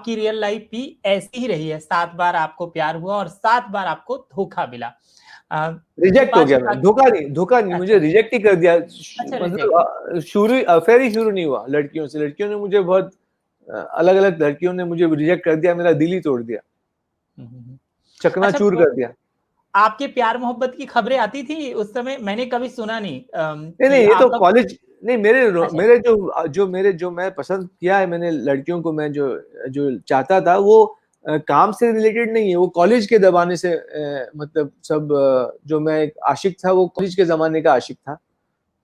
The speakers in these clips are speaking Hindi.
आपकी रियल लाइफ भी ऐसी ही रही है, 7 बार आपको प्यार हुआ और 7 बार आपको धोखा मिला। रिजेक्ट हो गया मैं, धोखा नहीं, मुझे रिजेक्ट ही कर दिया। मतलब शुरू अफेयर ही शुरू नहीं हुआ लड़कियों से। लड़कियों ने मुझे बहुत अलग अलग लड़कियों ने मुझे रिजेक्ट कर दिया, मेरा दिल ही तोड़ दिया, चकनाचूर कर दिया। आपके प्यार मोहब्बत की खबरें आती थी उस समय? मैंने कभी सुना नहीं। नहीं, ये तो कॉलेज नहीं, मेरे जो मैं पसंद किया है मैंने लड़कियों को, मैं जो चाहता था वो काम से रिलेटेड नहीं है, वो कॉलेज के जमाने से मतलब सब जो मैं एक आशिक था वो कॉलेज के जमाने का आशिक था।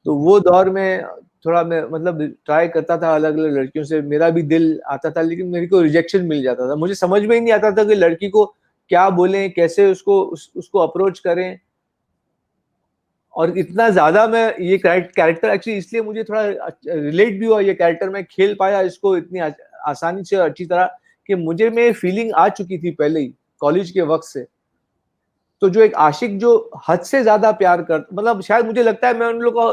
तो वो दौर में थोड़ा मैं मतलब ट्राई करता था अलग अलग लड़कियों से, मेरा भी दिल आता था, लेकिन मेरे को रिजेक्शन मिल जाता था। मुझे समझ में ही नहीं आता था कि लड़की को क्या बोलें, कैसे उसको अप्रोच करें। और इतना ज्यादा मैं ये कैरेक्टर एक्चुअली इसलिए मुझे थोड़ा रिलेट भी हुआ, ये कैरेक्टर मैं खेल पाया इसको इतनी आसानी से और अच्छी तरह कि मुझे में फीलिंग आ चुकी थी पहले ही कॉलेज के वक्त से। तो जो एक आशिक जो हद से ज्यादा प्यार कर, मतलब शायद मुझे लगता है मैं उन लोगों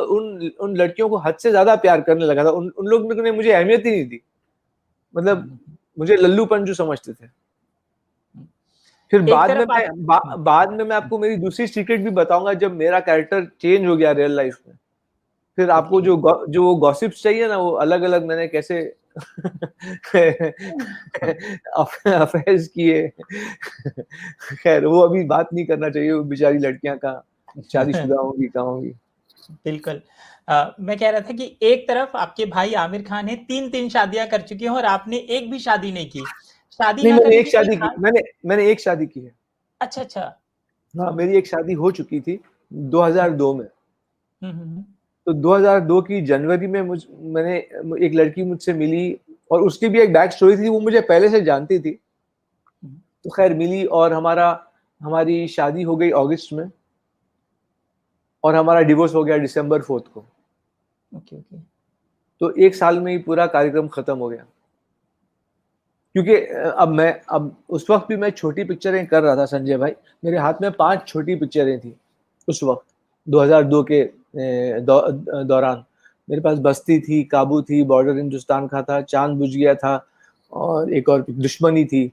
उन लड़कियों को हद से ज्यादा प्यार करने लगा था। उन लोगों ने मुझे अहमियत ही नहीं दी, मतलब मुझे लल्लू पंजू समझते थे। फिर बाद में मैं आपको मेरी दूसरी सीक्रेट भी बताऊंगा, जब मेरा कैरेक्टर चेंज हो गया रियल लाइफ में। फिर आपको जो वो गॉसिप्स चाहिए ना, वो अलग अलग मैंने कैसे अफेयर्स किए। खैर वो अभी बात नहीं करना चाहिए, वो बेचारी लड़कियां का शादीशुदा होंगी, कहाँ होंगी। बिल्कुल। मैं कह रहा था कि एक तरफ आपके भाई आमिर खान है, 3 शादियां कर चुके हैं और आपने एक भी शादी नहीं की। शादी नहीं, ना मैंने करने एक की शादी की, मैंने एक शादी की है। अच्छा। हाँ, मेरी एक शादी हो चुकी थी 2002 में। तो 2002 की जनवरी में मैंने एक लड़की मुझसे मिली, और उसकी भी एक बैक स्टोरी थी, वो मुझे पहले से जानती थी। तो खैर मिली और हमारी शादी हो गई अगस्त में, और हमारा डिवोर्स हो गया दिसंबर 4 को। ओके। तो एक साल में ही पूरा कार्यक्रम खत्म हो गया। क्योंकि अब उस वक्त भी मैं छोटी पिक्चरें कर रहा था संजय भाई। मेरे हाथ में 5 छोटी पिक्चरें थी उस वक्त 2002 के दौरान। मेरे पास बस्ती थी, काबू थी, बॉर्डर हिंदुस्तान का था, चांद बुझ गया था, और एक और दुश्मनी थी।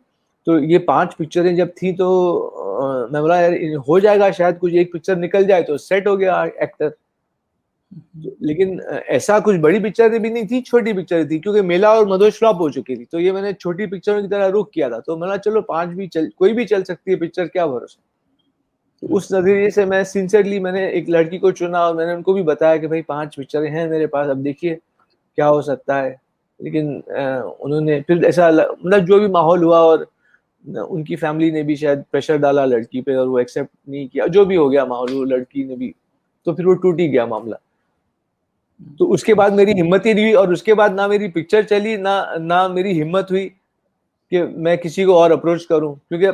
तो ये 5 पिक्चरें जब थी तो मैं बोला यार हो जाएगा, शायद कुछ एक पिक्चर निकल जाए तो सेट हो गया एक्टर। लेकिन ऐसा कुछ बड़ी पिक्चर भी नहीं थी, छोटी पिक्चर थी, क्योंकि मेला और मधोश फ्लॉप हो चुकी थी। तो ये मैंने छोटी पिक्चरों की तरह रुक किया था। तो मैंने चलो 5 भी कोई भी चल सकती है पिक्चर, क्या भरोसा। तो उस नजरिए से मैं सिंसियरली मैंने एक लड़की को चुना, और मैंने उनको भी बताया कि भाई 5 पिक्चरें हैं मेरे पास, अब देखिए क्या हो सकता है। लेकिन उन्होंने फिर ऐसा मतलब जो भी माहौल हुआ, और उनकी फैमिली ने भी शायद प्रेशर डाला लड़की पे, और वो एक्सेप्ट नहीं किया, जो भी हो गया माहौल, वो लड़की ने भी, तो फिर वो टूट ही गया मामला। तो उसके बाद मेरी हिम्मत ही नहीं हुई, और उसके बाद ना मेरी पिक्चर चली, ना मेरी हिम्मत हुई कि मैं किसी को और अप्रोच करूं। क्योंकि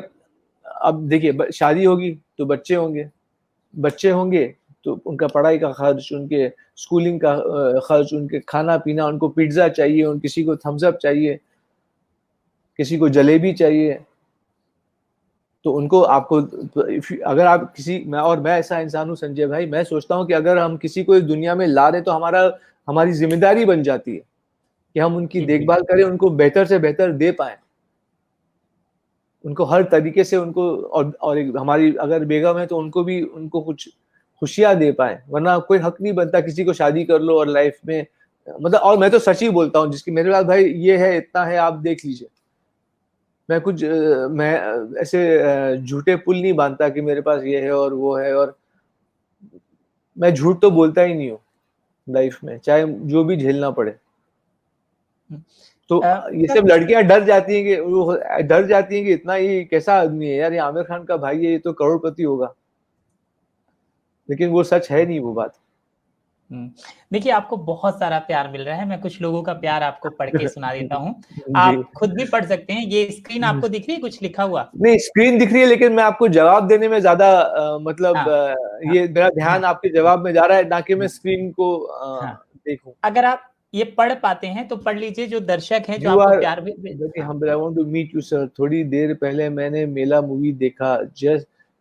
अब देखिए शादी होगी तो बच्चे होंगे तो उनका पढ़ाई का खर्च, उनके स्कूलिंग का खर्च, उनके खाना पीना, उनको पिज्जा चाहिए, उन किसी को थम्स अप चाहिए, किसी को जलेबी चाहिए। तो उनको आपको अगर आप मैं ऐसा इंसान हूं संजय भाई, मैं सोचता हूं कि अगर हम किसी को इस दुनिया में ला रहे तो हमारी जिम्मेदारी बन जाती है कि हम उनकी देखभाल करें, उनको बेहतर से बेहतर दे पाए, उनको हर तरीके से उनको, और हमारी अगर बेगम है तो उनको कुछ खुशियां दे पाए। वरना कोई हक नहीं बनता किसी को शादी कर लो और लाइफ में, मतलब, और मैं तो सच ही बोलता हूँ, जिसकी मेरे पास भाई ये है, इतना है, आप देख लीजिए। मैं ऐसे झूठे पुल नहीं बांधता कि मेरे पास ये है और वो है, और मैं झूठ तो बोलता ही नहीं हूँ लाइफ में, चाहे जो भी झेलना पड़े। तो ये सब लड़कियां डर जाती हैं कि इतना ये कैसा आदमी है यार, ये आमिर खान का भाई है, ये तो करोड़पति होगा। लेकिन वो सच है नहीं वो बात। देखिए आपको बहुत सारा प्यार मिल रहा है। मैं कुछ लोगों का प्यार आपको पढ़ के सुना देता हूँ, आप खुद भी पढ़ सकते हैं। ये स्क्रीन आपको दिख रही है कुछ लिखा हुआ? नहीं, स्क्रीन दिख रही है, लेकिन मैं आपको जवाब देने में ज्यादा मतलब ये मेरा ध्यान आपके जवाब में जा रहा है, ना कि मैं स्क्रीन को देखूं। अगर आप ये पढ़ पाते हैं तो पढ़ लीजिए, जो दर्शक हैं जो आपको प्यार भी। I want to meet you sir। थोड़ी देर पहले मैंने मेला मूवी देखा,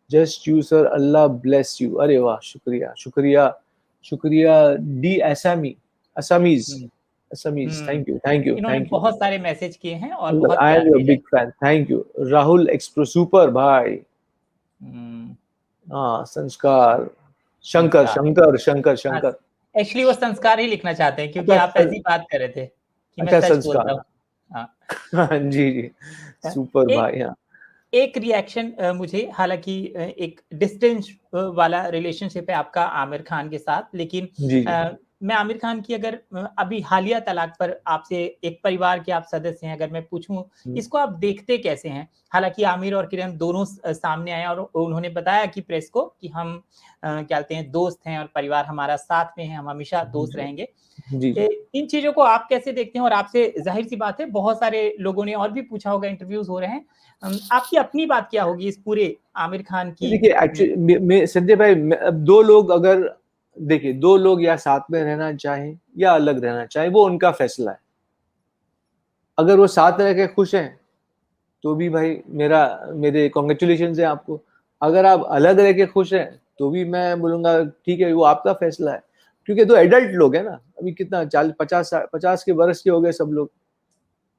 just you sir, Allah bless you. अरे वाह, शुक्रिया शुक्रिया शुक्रिया। डी असमीज समीज, थैंक यू, थैंक यू, इन्होंने थैंक यू। बहुत सारे मैसेज किए हैं और बहुत आई प्यार एम योर भेजा है। Big fan, thank you. Rahul एक्सप्रो सुपर भाई। हम्म, हाँ, संस्कार, शंकर संस्कार। शंकर शंकर हाँ, शंकर। एक्चुअली वो संस्कार ही लिखना चाहते हैं क्योंकि अच्छा आप ऐसी बात कर रहे थे कि मैं अच्छा, सच बोलता संस्कार। हूँ। हाँ। हाँ जी जी, सुपर एक भाई। हाँ एक रिएक्शन मुझे, हालांकि एक डिस्टेंस वाला रिलेशनशिप है आपका आमिर खान के साथ, लेकिन जी जी। मैं आमिर खान की अगर अभी हालिया तलाक पर आपसे, एक परिवार के आप सदस्य हैं, अगर मैं पूछूं इसको आप देखते कैसे हैं? हालांकि आमिर और किरण दोनों सामने आए और उन्होंने बताया कि प्रेस को कि हम क्या कहते हैं, दोस्त हैं और परिवार हमारा साथ में है, हम हमेशा दोस्त रहेंगे। जी जी। इन चीजों को आप कैसे देखते हैं? और आपसे जाहिर सी बात है बहुत सारे लोगों ने और भी पूछा होगा, इंटरव्यूज हो रहे हैं, आपकी अपनी बात क्या होगी इस पूरे आमिर खान की? देखिए एक्चुअली संजय भाई, अब दो लोग अगर, देखिए दो लोग या साथ में रहना चाहें या अलग रहना चाहें, वो उनका फैसला है। अगर वो साथ रह के खुश हैं तो भी भाई मेरे कॉन्ग्रेचुलेशन है आपको। अगर आप अलग रह के खुश हैं तो भी मैं बोलूंगा ठीक है, वो आपका फैसला है। क्योंकि दो एडल्ट लोग हैं ना, अभी कितना 40 50 के बरस के हो गए सब लोग।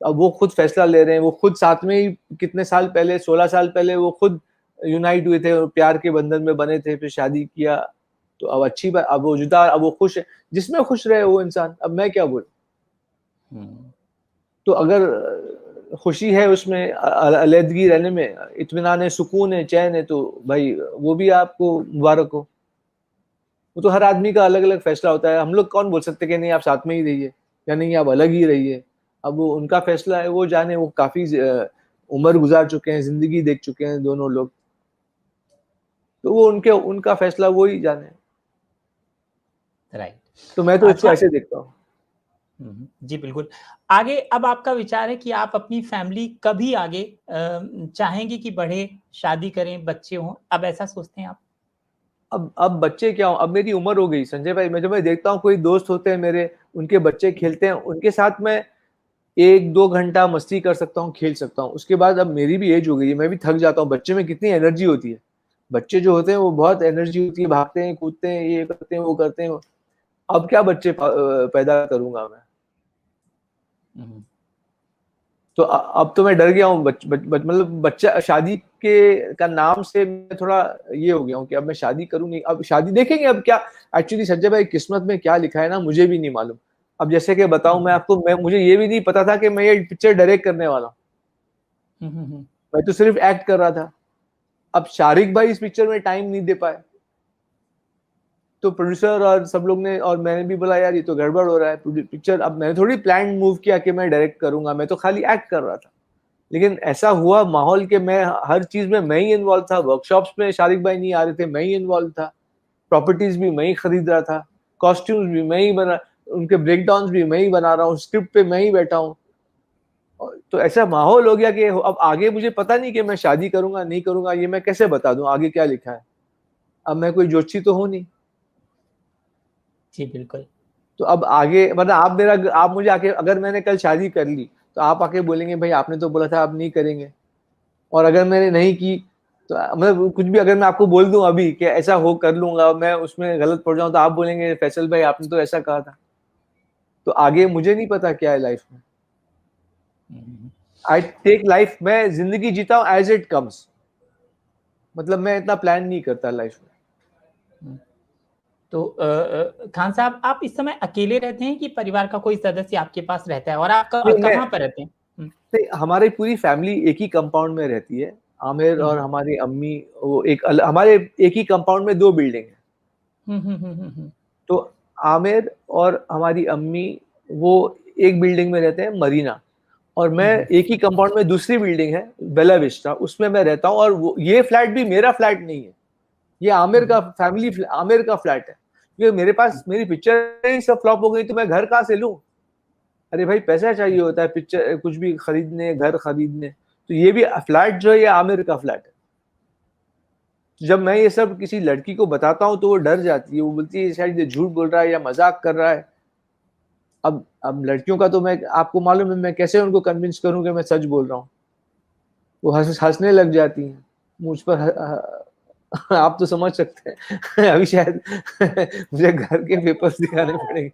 अब वो खुद फैसला ले रहे हैं, वो खुद साथ में ही कितने साल पहले, 16 साल पहले वो खुद यूनाइट हुए थे और प्यार के बंधन में बने थे, फिर शादी किया। तो अब अच्छी बात, अब वो जुदा, अब वो खुश है। जिसमें खुश रहे वो इंसान, अब मैं क्या बोलूं। तो अगर खुशी है उसमें, अलहदगी रहने में, इत्मीनान है, सुकून है, चैन है, तो भाई वो भी आपको मुबारक हो। वो तो हर आदमी का अलग अलग फैसला होता है। हम लोग कौन बोल सकते कि नहीं आप साथ में ही रहिए या नहीं आप अलग ही रहिए। अब वो उनका फैसला है, वो जाने। वो काफी उम्र गुजार चुके हैं, जिंदगी देख चुके हैं दोनों लोग। तो वो उनका फैसला वो ही जाने। राइट। तो मैं तो इसको अच्छा। ऐसे देखता हूँ। जी बिल्कुल। आगे अब आपका विचार है कि आप अपनी फैमिली कभी आगे चाहेंगे कि बढ़े, शादी करें, बच्चे हों, अब ऐसा सोचते हैं आप? अब बच्चे क्या हो, अब मेरी उम्र हो गई संजय भाई। मैं जब मैं देखता हूँ कोई दोस्त होते हैं मेरे, उनके बच्चे खेलते हैं, उनके साथ मैं 1 2 घंटा मस्ती कर सकता हूँ, खेल सकता हूँ। उसके बाद अब मेरी भी एज हो गई है, मैं भी थक जाता हूँ। बच्चे में कितनी एनर्जी होती है। बच्चे जो होते हैं वो बहुत एनर्जी होती है, भागते हैं, कूदते हैं, ये करते हैं, वो करते हैं। अब क्या बच्चे पैदा करूंगा मैं। तो अब तो मैं डर गया हूँ। मतलब बच्चा, शादी के का नाम से मैं थोड़ा ये हो गया हूँ कि अब मैं शादी करूंगी, अब शादी देखेंगे अब क्या। एक्चुअली संजय भाई, किस्मत में क्या लिखा है ना, मुझे भी नहीं मालूम। अब जैसे कि बताऊं मैं आपको, मुझे ये भी नहीं पता था कि मैं ये पिक्चर डायरेक्ट करने वाला हूँ। मैं तो सिर्फ एक्ट कर रहा था। अब शारिक भाई इस पिक्चर में टाइम नहीं दे पाए, तो प्रोड्यूसर और सब लोग ने, और मैंने भी बोला यार ये तो गड़बड़ हो रहा है पिक्चर। अब मैंने थोड़ी प्लान मूव किया कि मैं डायरेक्ट करूंगा, मैं तो खाली एक्ट कर रहा था। लेकिन ऐसा हुआ माहौल के मैं हर चीज में मैं ही इन्वॉल्व था। वर्कशॉप्स में शारिक भाई नहीं आ रहे थे, मैं ही इन्वॉल्व था। प्रॉपर्टीज भी मैं ही खरीद रहा था, कॉस्ट्यूम्स भी मैं ही बना, उनके ब्रेक डाउन भी मैं ही बना रहा हूँ, स्क्रिप्ट पे मैं ही बैठा हूँ। तो ऐसा माहौल हो गया कि अब आगे मुझे पता नहीं कि मैं शादी करूंगा नहीं करूंगा, ये मैं कैसे बता दूं आगे क्या लिखा है। अब मैं कोई ज्योतिषी तो हूं नहीं। जी बिल्कुल। तो अब आगे मतलब आप मुझे आके, अगर मैंने कल शादी कर ली तो आप आके बोलेंगे भाई आपने तो बोला था आप नहीं करेंगे। और अगर मैंने नहीं की तो मतलब कुछ भी अगर मैं आपको बोल दूं अभी कि ऐसा हो कर लूंगा, मैं उसमें गलत पड़ जाऊं, तो आप बोलेंगे फैसल भाई आपने तो ऐसा कहा था। तो आगे मुझे नहीं पता क्या है लाइफ में। आई टेक लाइफ, मैं जिंदगी जीता हूं एज इट कम्स। मतलब मैं इतना प्लान नहीं करता लाइफ में। तो खान साहब, आप इस समय अकेले रहते हैं कि परिवार का कोई सदस्य आपके पास रहता है, और आप कहाँ पर रहते हैं? हमारी पूरी फैमिली एक ही कंपाउंड में रहती है। आमिर और हम्म, हमारी अम्मी, वो हमारे एक ही कंपाउंड में 2 बिल्डिंग है। तो आमिर और हमारी अम्मी वो एक बिल्डिंग में रहते हैं, मरीना। और मैं एक ही कंपाउंड में दूसरी बिल्डिंग है बेला विस्टा, उसमें मैं रहता हूँ। और ये फ्लैट भी मेरा फ्लैट नहीं है, ये आमिर का फ्लैट है। क्योंकि मेरे पास मेरी पिक्चर ही सब फ्लॉप हो गई, तो मैं घर कहाँ से लूं। अरे भाई पैसा चाहिए होता है पिक्चर कुछ भी खरीदने, घर खरीदने। तो ये भी फ्लैट जो है ये आमिर का फ्लैट है। जब मैं ये सब किसी लड़की को बताता हूँ तो वो डर जाती है, वो बोलती है शायद ये झूठ बोल रहा है या मजाक कर रहा है। अब लड़कियों का तो मैं, आपको मालूम है मैं कैसे उनको कन्विंस करूं कि मैं सच बोल रहा हूँ। वो हंसने लग जाती हैं मुझ पर। आप तो समझ सकते हैं। अभी शायद मुझे घर के पेपर्स दिखाने पड़ेंगे।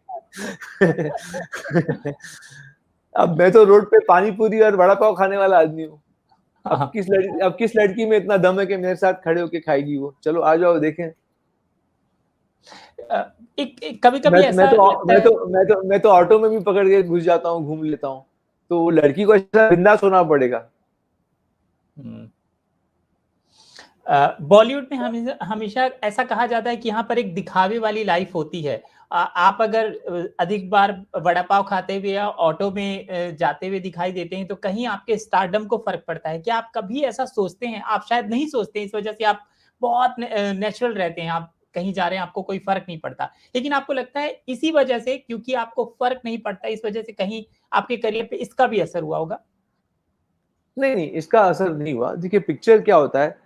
अब मैं तो रोड पे पानी पूरी और वड़ा पाव खाने वाला आदमी हूँ। हाँ। अब किस लड़की में इतना दम है कि मेरे साथ खड़े होके खाएगी वो? चलो आ जाओ देखें। एक कभी-कभी ऐसा लगता है। मैं तो ऑटो में भी पकड़ के घुस जाता हूँ, घूम लेता हूँ। तो वो लड़की को ऐसा बिंदास होना पड़ेगा। बॉलीवुड में हमेशा हमेशा ऐसा कहा जाता है कि यहाँ पर एक दिखावे वाली लाइफ होती है। आप अगर अधिक बार वड़ा पाव खाते हुए या ऑटो में जाते हुए दिखाई देते हैं तो कहीं आपके स्टारडम को फर्क पड़ता है। क्या आप कभी ऐसा सोचते हैं? आप शायद नहीं सोचते, इस वजह से आप बहुत नेचुरल रहते हैं, आप कहीं जा रहे हैं आपको कोई फर्क नहीं पड़ता। लेकिन आपको लगता है इसी वजह से, क्योंकि आपको फर्क नहीं पड़ता, इस वजह से कहीं आपके करियर पे इसका भी असर हुआ होगा? नहीं नहीं, इसका असर नहीं हुआ। देखिए पिक्चर क्या होता है,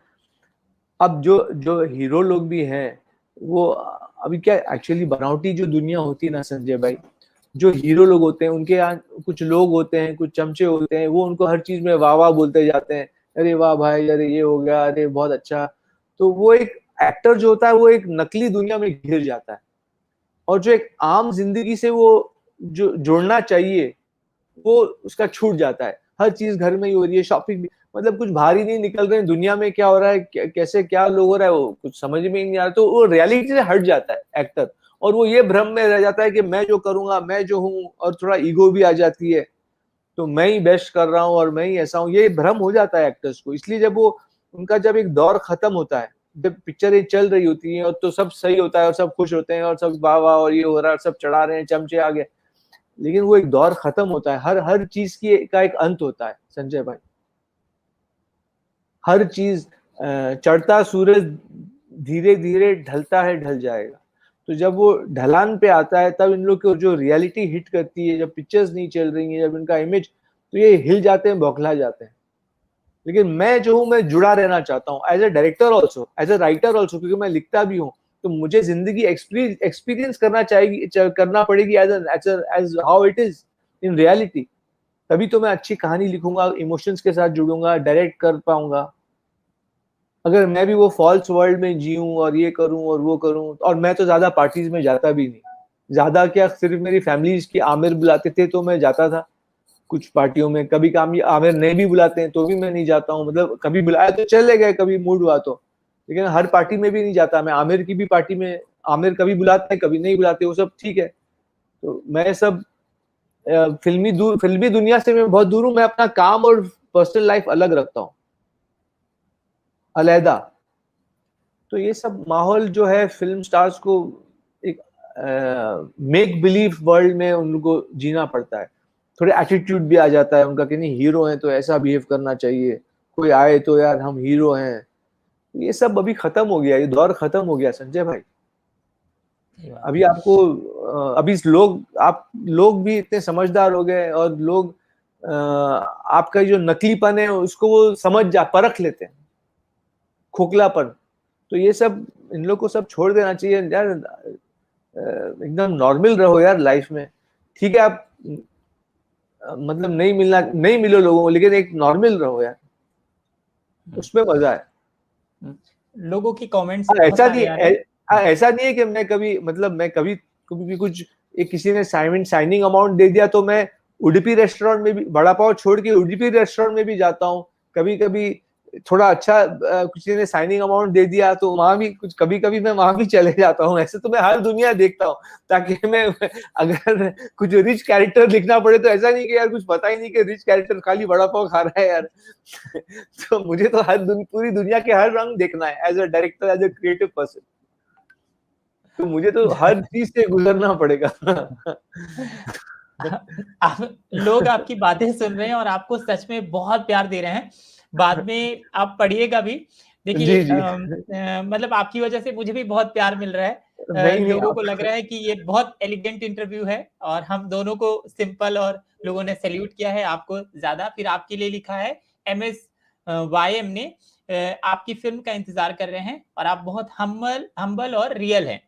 अब जो जो हीरो लोग भी हैं वो अभी क्या एक्चुअली बनावटी जो दुनिया होती है ना संजय भाई, जो हीरो लोग होते हैं उनके यहाँ कुछ लोग होते हैं, कुछ चमचे होते हैं, वो उनको हर चीज में वाह वाह बोलते जाते हैं। अरे वाह भाई, अरे ये हो गया, अरे बहुत अच्छा। तो वो एक एक्टर जो होता है वो एक नकली दुनिया में घिर जाता है, और जो एक आम जिंदगी से वो जो जुड़ना चाहिए वो उसका छूट जाता है। हर चीज घर में ही हो रही है, शॉपिंग भी, मतलब कुछ बाहर ही नहीं निकल रहे हैं, दुनिया में क्या हो रहा है, कैसे क्या लोग हो रहा है वो कुछ समझ में ही नहीं आ रहा। तो वो रियलिटी से हट जाता है एक्टर, और वो ये भ्रम में रह जाता है कि मैं जो करूंगा, मैं जो हूँ, और थोड़ा ईगो भी आ जाती है, तो मैं ही बेस्ट कर रहा हूँ और मैं ही ऐसा हूँ, ये भ्रम हो जाता है एक्टर्स को। इसलिए जब वो उनका जब एक दौर खत्म होता है, जब पिक्चरें चल रही होती हैं और तो सब सही होता है और सब खुश होते हैं और सब वाह वाह और ये हो रहा है, सब चढ़ा रहे हैं, चमचे आ गए, लेकिन वो एक दौर खत्म होता है। हर हर चीज की का एक अंत होता है संजय भाई। हर चीज चढ़ता सूरज धीरे धीरे ढलता है, ढल जाएगा। तो जब वो ढलान पे आता है तब इन लोग को जो रियलिटी हिट करती है, जब पिक्चर्स नहीं चल रही हैं, जब इनका इमेज, तो ये हिल जाते हैं, बौखला जाते हैं। लेकिन मैं जो हूँ, मैं जुड़ा रहना चाहता हूँ as a director also, as a writer also, क्योंकि मैं लिखता भी हूँ। तो मुझे जिंदगी एक्सपीरियंस करना चाहिए, करना पड़ेगी as how it is in reality. तभी तो मैं अच्छी कहानी लिखूंगा, इमोशंस के साथ जुड़ूंगा, डायरेक्ट कर पाऊंगा। अगर मैं भी वो फॉल्स वर्ल्ड में जीऊं और ये करूं और वो करूं, और मैं तो ज्यादा पार्टीज में जाता भी नहीं। ज्यादा क्या, सिर्फ मेरी फैमिली की आमिर बुलाते थे तो मैं जाता था कुछ पार्टियों में। कभी काम आमिर नहीं भी बुलाते हैं तो भी मैं नहीं जाता हूँ, मतलब कभी बुलाया तो चले गए, कभी मूड हुआ तो। लेकिन हर पार्टी में भी नहीं जाता मैं। आमिर की भी पार्टी में आमिर कभी बुलाते हैं, कभी नहीं बुलाते, वो सब ठीक है। तो मैं सब फिल्मी दुनिया से मैं बहुत दूर हूँ। मैं अपना काम और पर्सनल लाइफ अलग रखता हूँ, अलहदा। तो ये सब माहौल जो है, फिल्म स्टार्स को एक मेक बिलीव वर्ल्ड में उनको जीना पड़ता है। थोड़े एटीट्यूड भी आ जाता है उनका कि नहीं हीरो हैं तो ऐसा बिहेव करना चाहिए, कोई आए तो यार हम हीरो हैं। ये सब अभी खत्म हो गया, ये दौर खत्म हो गया संजय भाई। अभी आपको अभी आप लोग भी इतने समझदार हो गए, और लोग आपका जो नकलीपन है उसको वो परख लेते हैं, खोखलापन। तो ये सब इन लोग को सब छोड़ देना चाहिए यार। एकदम नॉर्मल रहो यार लाइफ में। ठीक है, आप मतलब नहीं मिलो लोगों को, लेकिन एक नॉर्मल रहो यार, उसमें मजा है। लोगों की कमेंट्स बहुत ऐसा नहीं सारे आ रहे हैं। ऐसा नहीं है कि मैं कभी, मतलब मैं कभी कभी भी कुछ, एक किसी ने साइनिंग अमाउंट दे दिया तो मैं उडुपी रेस्टोरेंट में भी, वड़ा पाव छोड़ के उडुपी रेस्टोरेंट में भी जाता हूँ। कभी कभी थोड़ा अच्छा किसी ने साइनिंग अमाउंट दे दिया तो वहां भी कुछ, कभी कभी मैं वहां भी चले जाता हूँ। ऐसे तो मैं हर दुनिया देखता हूँ, ताकि मैं अगर कुछ रिच कैरेक्टर लिखना पड़े तो ऐसा नहीं कि यार कुछ पता ही नहीं कि रिच कैरेक्टर खाली वड़ा पाव खा रहा है यार। तो मुझे तो पूरी दुनिया के हर रंग देखना है as a director, as a creative person. तो मुझे तो हर चीज से गुजरना पड़ेगा। लोग आपकी बातें सुन रहे हैं और आपको सच में बहुत प्यार दे रहे हैं। बाद में आप पढ़िएगा भी। देखिए जी जी। मतलब आपकी वजह से मुझे भी बहुत प्यार मिल रहा है। नहीं नहीं, लोगों आप को लग रहा है कि ये बहुत एलिगेंट इंटरव्यू है और हम दोनों को सिंपल, और लोगों ने सैल्यूट किया है आपको ज्यादा। फिर आपके लिए लिखा है MS YM ने, आपकी फिल्म का इंतजार कर रहे हैं और आप बहुत हम्बल और रियल हैं।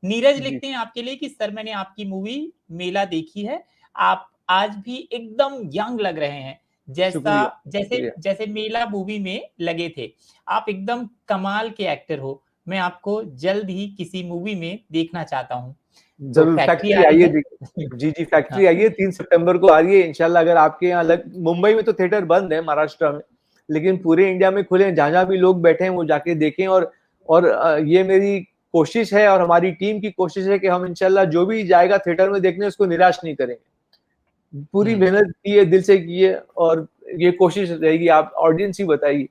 नीरज जी लिखते हैं आपके लिए कि सर मैंने आपकी मूवी मेला देखी है, आप आज भी एकदम यंग लग रहे हैं। शुक्रिया, जैसे शुक्रिया। जैसे मेला मूवी में लगे थे, आप एकदम कमाल के एक्टर हो। मैं आपको जल्द ही किसी मूवी में देखना चाहता हूँ। तो जरूर फैक्ट्री आ फैक्ट्री रही आइए, है। जी जी हाँ। फैक्ट्री आइए, 3 सितंबर को आ रही है इंशाल्लाह। अगर आपके यहाँ मुंबई में तो थिएटर बंद है, महाराष्ट्र में, लेकिन पूरे इंडिया में खुले हैं। जहां जहां भी लोग बैठे हैं वो जाके देखें। और ये मेरी कोशिश है और हमारी टीम की कोशिश है कि हम इंशाल्लाह जो भी जाएगा थिएटर में देखने उसको निराश नहीं करेंगे। पूरी मेहनत की है, दिल से की है, और ये कोशिश रहेगी। आप ऑडियंस ही बताइए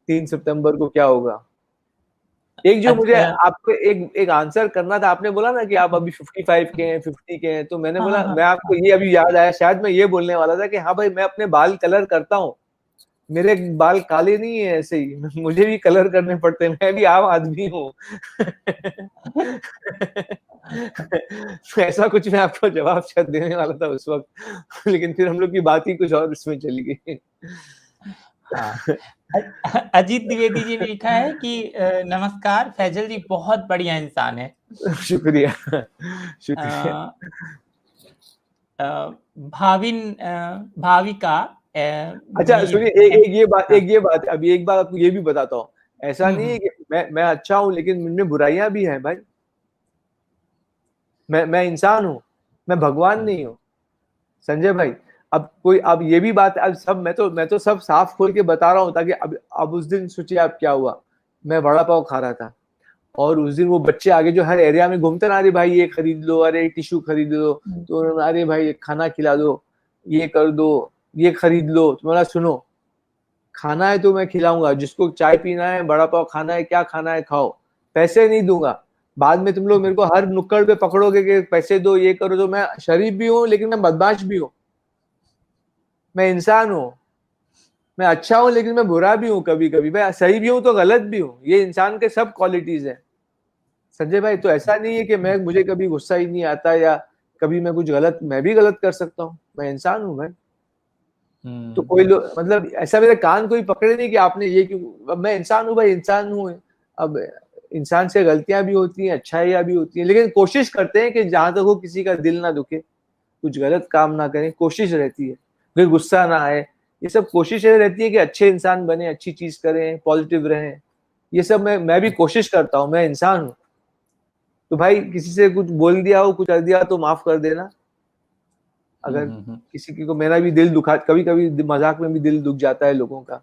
3 सितंबर को क्या होगा। एक जो मुझे आपको एक आंसर करना था, आपने बोला ना कि आप अभी 55 के हैं, 50 के हैं, तो मैंने हाँ, बोला, हाँ, मैं आपको ये अभी याद आया, शायद मैं ये बोलने वाला था कि हाँ भाई, मैं अपने बाल कलर करता हूँ। मेरे बाल काले नहीं है ऐसे ही, मुझे भी कलर करने पड़ते हैं, मैं भी आम आदमी हूँ। ऐसा कुछ मैं आपको जवाब शायद देने वाला था उस वक्त, लेकिन फिर हम लोग की बात ही कुछ और इसमें चली गई। हाँ। अजीत द्विवेदी जी ने लिखा है कि नमस्कार, फैजल जी बहुत बढ़िया इंसान है। शुक्रिया, शुक्रिया। भाविका अच्छा मीर सुनिए, हैं। हाँ। एक ये बात, अभी एक बात आपको ये भी बताता हूँ। ऐसा नहीं है कि मैं अच्छा हूँ, लेकिन मुझमें बुराइयां भी हैं भाई। मैं इंसान हूँ, मैं भगवान नहीं हूँ संजय भाई। अब ये भी बात, अब सब मैं तो सब साफ खोल के बता रहा हूँ, ताकि अब उस दिन सोचिए आप क्या हुआ। मैं वड़ा पाव खा रहा था, और उस दिन वो बच्चे आगे जो हर एरिया में घूमते ना, अरे भाई ये खरीद लो, अरे टिश्यू खरीद लो, तो उन्होंने, अरे भाई खाना खिला दो, ये कर दो, ये खरीद लो। तो बोला सुनो, खाना है तो मैं खिलाऊंगा, जिसको चाय पीना है, बड़ा पाव खाना है, क्या खाना है खाओ, पैसे नहीं दूंगा। बाद में तुम लोग मेरे को हर नुक्कड़ पे पकड़ोगे कि पैसे दो, ये करो। तो मैं शरीफ भी हूँ, लेकिन मैं बदमाश भी हूँ। मैं इंसान हूँ, मैं अच्छा हूँ, लेकिन मैं बुरा भी हूँ कभी कभी। मैं सही भी हूँ तो गलत भी हूँ। ये इंसान के सब क्वालिटीज हैं संजय भाई। तो ऐसा नहीं है कि मुझे कभी गुस्सा ही नहीं आता, या कभी मैं कुछ गलत, मैं भी गलत कर सकता हूँ। मैं इंसान हूँ भाई। तो कोई लोग, मतलब ऐसा मेरे कान कोई पकड़े नहीं कि आपने ये क्यों। अब मैं इंसान हूँ भाई, इंसान हूँ। अब इंसान से गलतियां भी होती हैं, अच्छाइयां भी होती हैं, लेकिन कोशिश करते हैं कि जहां तक हो किसी का दिल ना दुखे, कुछ गलत काम ना करें। कोशिश रहती है, फिर गुस्सा ना आए। ये सब कोशिशें रहती है कि अच्छे इंसान बने, अच्छी चीज करें, पॉजिटिव रहें। ये सब मैं भी कोशिश करता हूँ। मैं इंसान हूँ। तो भाई किसी से कुछ बोल दिया हो, कुछ कर दिया तो माफ कर देना। अगर किसी की को, मेरा भी दिल दुखा, कभी कभी मजाक में भी दिल दुख जाता है लोगों का।